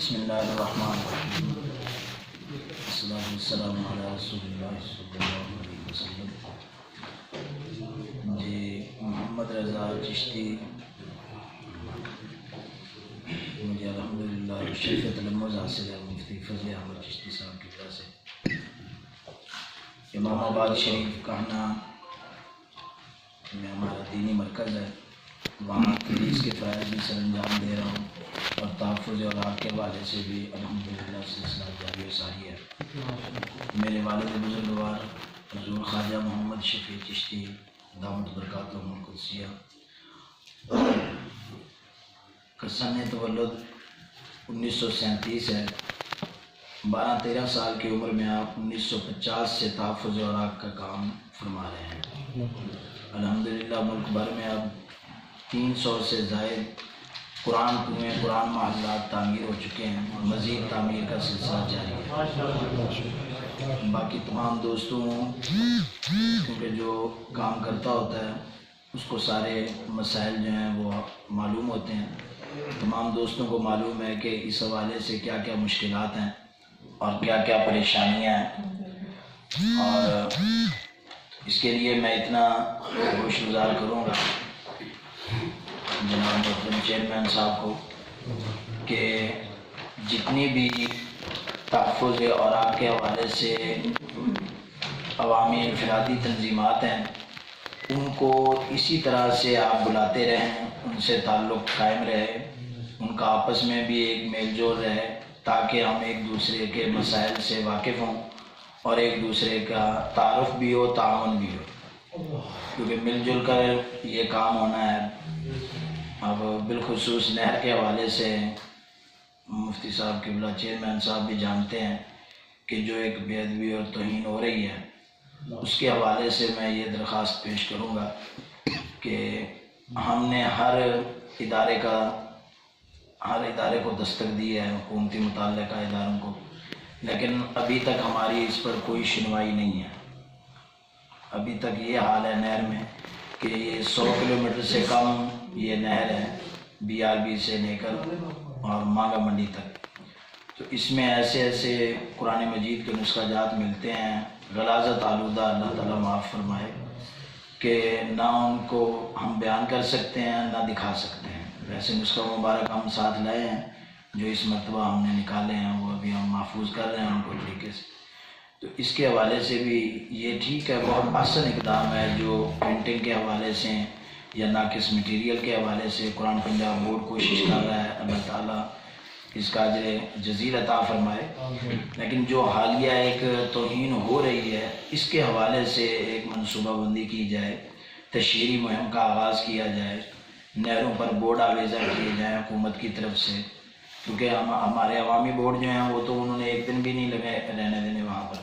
بسم اللہ الرحمن الرحیم والصلاۃ والسلام علی رسول اللہ صلی اللہ علیہ وسلم۔ جی محمد رضا چشتی مجھے الحمدللہ شرف تلمذ حاصل ہے مفتی فضل احمد چشتی صاحب کی وجہ سے۔ امام آباد شریف کہنا میں ہمارا دینی مرکز ہے، وہاں تدریس کے فرائض بھی سر انجام دے رہا ہوں اور تحفظ اوراق کے حوالے سے بھی الحمدللہ سلسلہ جاری و ساری ہے۔ میرے والد بزرگوار حضور خواجہ محمد شفیع چشتی دامت برکاتہم القدسیہ کا سن تولد 1937 ہے۔ 12-13 سال کی عمر میں آپ 1950 سے تحفظ اوراق کا کام فرما رہے ہیں۔ الحمدللہ ملک بھر میں اب 300 سے زائد قرآن کنویں، قرآن محلات تعمیر ہو چکے ہیں اور مزید تعمیر کا سلسلہ جاری ہے۔ باقی تمام دوستوں کیونکہ جو کام کرتا ہوتا ہے اس کو سارے مسائل جو ہیں وہ معلوم ہوتے ہیں۔ تمام دوستوں کو معلوم ہے کہ اس حوالے سے کیا کیا مشکلات ہیں اور کیا کیا پریشانیاں ہیں، اور اس کے لیے میں اتنا گوش گزار کروں گا جناب محترم چیئرمین صاحب کو کہ جتنی بھی تحفظ اوراق کے حوالے سے عوامی انفرادی تنظیمات ہیں ان کو اسی طرح سے آپ بلاتے رہیں، ان سے تعلق قائم رہے، ان کا آپس میں بھی ایک میل جول رہے تاکہ ہم ایک دوسرے کے مسائل سے واقف ہوں اور ایک دوسرے کا تعارف بھی ہو، تعاون بھی ہو، کیونکہ مل جل کر یہ کام ہونا ہے۔ اب بالخصوص نہر کے حوالے سے مفتی صاحب قبلہ چیئرمین صاحب بھی جانتے ہیں کہ جو ایک بے ادبی اور توہین ہو رہی ہے، اس کے حوالے سے میں یہ درخواست پیش کروں گا کہ ہم نے ہر ادارے کو دستک دی ہے، حکومتی متعلقہ اداروں کو، لیکن ابھی تک ہماری اس پر کوئی سنوائی نہیں ہے۔ ابھی تک یہ حال ہے نہر میں کہ یہ 100 کلومیٹر سے کم یہ نہر ہے BRB سے لے کر اور مانگا منڈی تک، تو اس میں ایسے قرآن مجید کے نسخہ جات ملتے ہیں غلاظت آلودہ، اللہ تعالیٰ معاف فرمائے، کہ نہ ان کو ہم بیان کر سکتے ہیں نہ دکھا سکتے ہیں۔ ویسے نسخہ مبارک ہم ساتھ لائے ہیں، جو اس مرتبہ ہم نے نکالے ہیں وہ ابھی ہم محفوظ کر رہے ہیں ان کو طریقے سے۔ تو اس کے حوالے سے بھی یہ ٹھیک ہے، بہت احسن اقدام ہے جو پرنٹنگ کے حوالے سے یا ناقص مٹیریل کے حوالے سے قرآن پنجاب بورڈ کوشش کر رہا ہے، اللہ تعالیٰ اس کا اجر جزیل عطا فرمائے۔ لیکن جو حالیہ ایک توہین ہو رہی ہے اس کے حوالے سے ایک منصوبہ بندی کی جائے، تشہیری مہم کا آغاز کیا جائے، نہروں پر بورڈ آویزہ کیے جائیں حکومت کی طرف سے، کیونکہ ہمارے عوامی بورڈ جو ہیں وہ تو انہوں نے ایک دن بھی نہیں لگے رہنے دینے وہاں پر،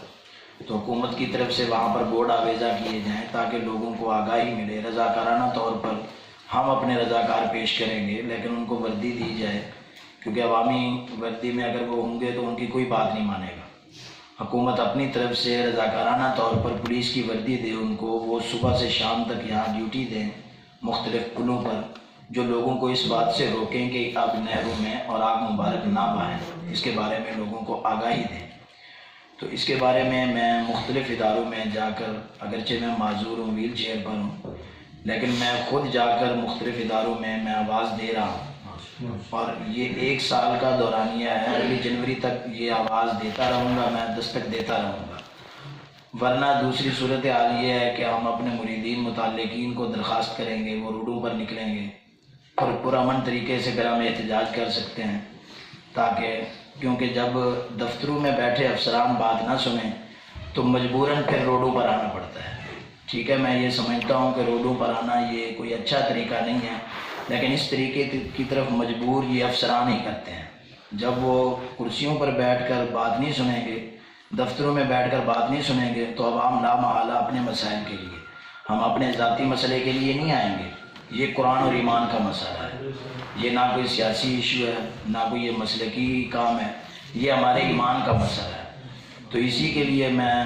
تو حکومت کی طرف سے وہاں پر بورڈ آویزہ کیے جائیں تاکہ لوگوں کو آگاہی ملے۔ رضاکارانہ طور پر ہم اپنے رضاکار پیش کریں گے لیکن ان کو وردی دی جائے، کیونکہ عوامی وردی میں اگر وہ ہوں گے تو ان کی کوئی بات نہیں مانے گا۔ حکومت اپنی طرف سے رضاکارانہ طور پر پولیس کی وردی دے ان کو، وہ صبح سے شام تک یہاں ڈیوٹی دیں مختلف پلوں پر، جو لوگوں کو اس بات سے روکیں کہ اب نہروں میں اور آگ مبارک نہ بہائیں، اس کے بارے میں لوگوں کو آگاہی دیں۔ تو اس کے بارے میں مختلف اداروں میں جا کر، اگرچہ میں معذور ہوں، ویل چیئر پر ہوں، لیکن میں خود جا کر مختلف اداروں میں آواز دے رہا ہوں، اور یہ 1 سال کا دورانیہ ہے، اگلی جنوری تک یہ آواز دیتا رہوں گا، میں دستک دیتا رہوں گا۔ ورنہ دوسری صورتحال یہ ہے کہ ہم اپنے مریدین متعلقین کو درخواست کریں گے، وہ روڈوں پر نکلیں گے اور پرامن طریقے سے گرام احتجاج کر سکتے ہیں، تاکہ کیونکہ جب دفتروں میں بیٹھے افسران بات نہ سنیں تو مجبوراً پھر روڈوں پر آنا پڑتا ہے۔ ٹھیک ہے، میں یہ سمجھتا ہوں کہ روڈوں پر آنا یہ کوئی اچھا طریقہ نہیں ہے، لیکن اس طریقے کی طرف مجبور یہ افسران ہی کرتے ہیں۔ جب وہ کرسیوں پر بیٹھ کر بات نہیں سنیں گے، دفتروں میں بیٹھ کر بات نہیں سنیں گے، تو عوام لامحالہ اپنے مسائل کے لیے، ہم اپنے ذاتی مسئلے کے لیے نہیں آئیں گے۔ یہ قرآن اور ایمان کا مسئلہ ہے، یہ نہ کوئی سیاسی ایشو ہے، نہ کوئی یہ مسلکی کام ہے، یہ ہمارے ایمان کا مسئلہ ہے۔ تو اسی کے لیے میں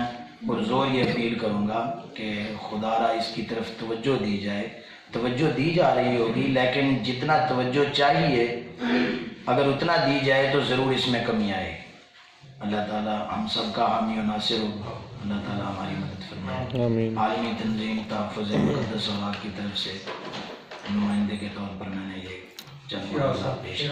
پرزور یہ اپیل کروں گا کہ خدا را اس کی طرف توجہ دی جائے۔ توجہ دی جا رہی ہوگی لیکن جتنا توجہ چاہیے اگر اتنا دی جائے تو ضرور اس میں کمی آئے گی۔ اللہ تعالیٰ ہم سب کا حامی و ناصر ہو، اللہ تعالیٰ ہماری مدد فرمائے۔ آمین۔ عالمی تنظیم تحفظ مقدس اولاد کی طرف سے نمائندے کے طور پر میں نے یہ چند پیش کیا۔